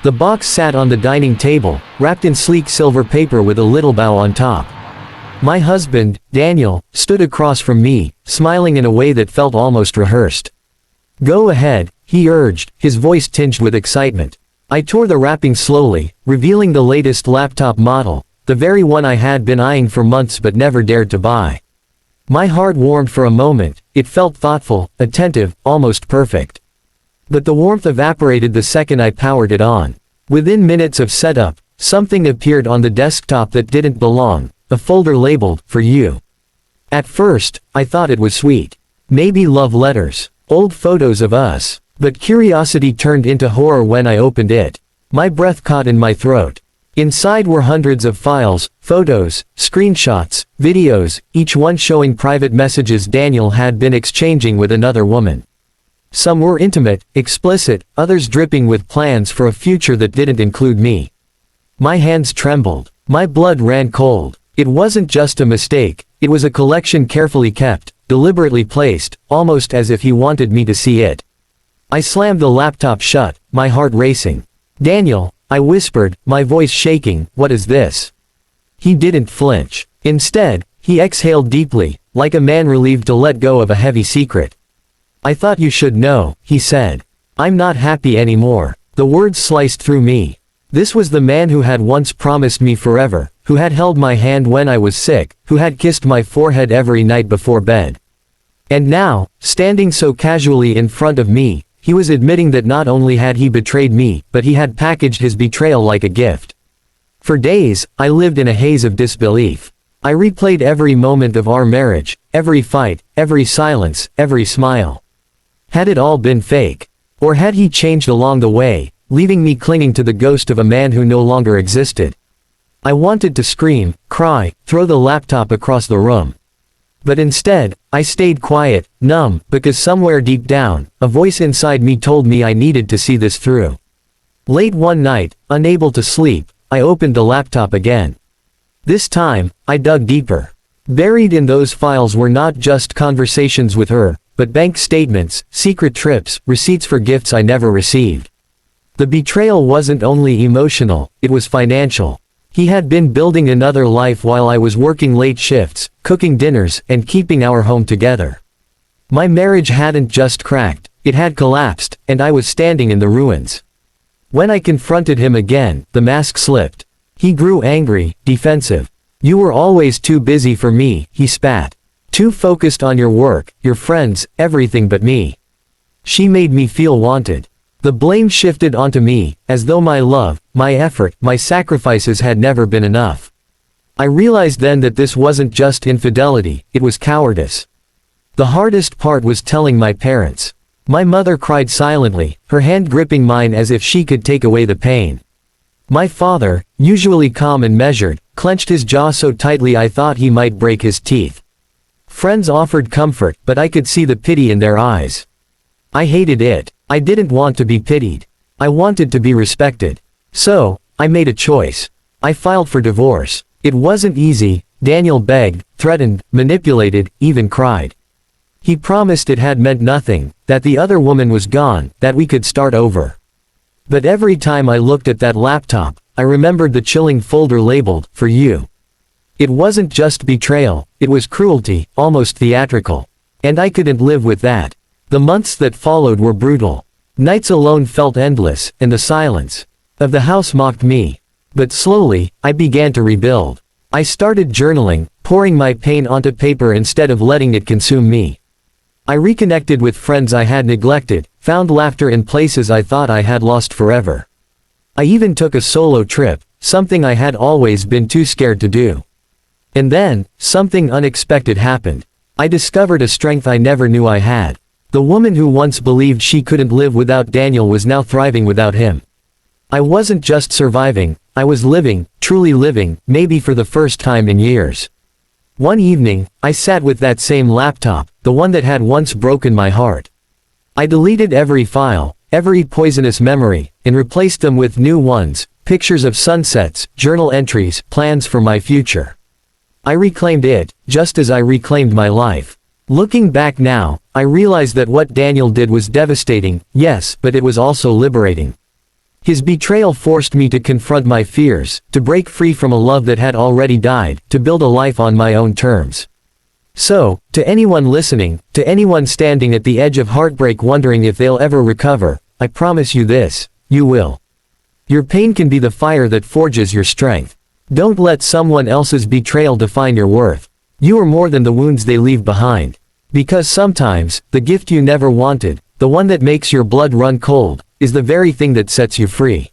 The box sat on the dining table, wrapped in sleek silver paper with a little bow on top. My husband, Daniel, stood across from me, smiling in a way that felt almost rehearsed. "Go ahead," he urged, his voice tinged with excitement. I tore the wrapping slowly, revealing the latest laptop model, the very one I had been eyeing for months but never dared to buy. My heart warmed for a moment. It felt thoughtful, attentive, almost perfect. But the warmth evaporated the second I powered it on. Within minutes of setup, something appeared on the desktop that didn't belong, a folder labeled, "For You." At first, I thought it was sweet. Maybe love letters, old photos of us. But curiosity turned into horror when I opened it. My breath caught in my throat. Inside were hundreds of files, photos, screenshots, videos, each one showing private messages Daniel had been exchanging with another woman. Some were intimate, explicit, others dripping with plans for a future that didn't include me. My hands trembled. My blood ran cold. It wasn't just a mistake, it was a collection carefully kept, deliberately placed, almost as if he wanted me to see it. I slammed the laptop shut, my heart racing. "Daniel," I whispered, my voice shaking, "what is this?" He didn't flinch. Instead, he exhaled deeply, like a man relieved to let go of a heavy secret. "I thought you should know," he said. "I'm not happy anymore." The words sliced through me. This was the man who had once promised me forever, who had held my hand when I was sick, who had kissed my forehead every night before bed. And now, standing so casually in front of me, he was admitting that not only had he betrayed me, but he had packaged his betrayal like a gift. For days, I lived in a haze of disbelief. I replayed every moment of our marriage, every fight, every silence, every smile. Had it all been fake? Or had he changed along the way, leaving me clinging to the ghost of a man who no longer existed? I wanted to scream, cry, throw the laptop across the room. But instead, I stayed quiet, numb, because somewhere deep down, a voice inside me told me I needed to see this through. Late one night, unable to sleep, I opened the laptop again. This time, I dug deeper. Buried in those files were not just conversations with her, but bank statements, secret trips, receipts for gifts I never received. The betrayal wasn't only emotional, it was financial. He had been building another life while I was working late shifts, cooking dinners, and keeping our home together. My marriage hadn't just cracked, it had collapsed, and I was standing in the ruins. When I confronted him again, the mask slipped. He grew angry, defensive. "You were always too busy for me," he spat. "Too focused on your work, your friends, everything but me." She made me feel wanted. The blame shifted onto me, as though my love, my effort, my sacrifices had never been enough. I realized then that this wasn't just infidelity, it was cowardice. The hardest part was telling my parents. My mother cried silently, her hand gripping mine as if she could take away the pain. My father, usually calm and measured, clenched his jaw so tightly I thought he might break his teeth. Friends offered comfort, but I could see the pity in their eyes. I hated it. I didn't want to be pitied. I wanted to be respected. So, I made a choice. I filed for divorce. It wasn't easy. Daniel begged, threatened, manipulated, even cried. He promised it had meant nothing, that the other woman was gone, that we could start over. But every time I looked at that laptop, I remembered the chilling folder labeled, "For You." It wasn't just betrayal, it was cruelty, almost theatrical. And I couldn't live with that. The months that followed were brutal. Nights alone felt endless, and the silence of the house mocked me. But slowly, I began to rebuild. I started journaling, pouring my pain onto paper instead of letting it consume me. I reconnected with friends I had neglected, found laughter in places I thought I had lost forever. I even took a solo trip, something I had always been too scared to do. And then, something unexpected happened. I discovered a strength I never knew I had. The woman who once believed she couldn't live without Daniel was now thriving without him. I wasn't just surviving, I was living, truly living, maybe for the first time in years. One evening, I sat with that same laptop, the one that had once broken my heart. I deleted every file, every poisonous memory, and replaced them with new ones, pictures of sunsets, journal entries, plans for my future. I reclaimed it, just as I reclaimed my life. Looking back now, I realize that what Daniel did was devastating, yes, but it was also liberating. His betrayal forced me to confront my fears, to break free from a love that had already died, to build a life on my own terms. So, to anyone listening, to anyone standing at the edge of heartbreak wondering if they'll ever recover, I promise you this, you will. Your pain can be the fire that forges your strength. Don't let someone else's betrayal define your worth. You are more than the wounds they leave behind. Because sometimes, the gift you never wanted, the one that makes your blood run cold, is the very thing that sets you free.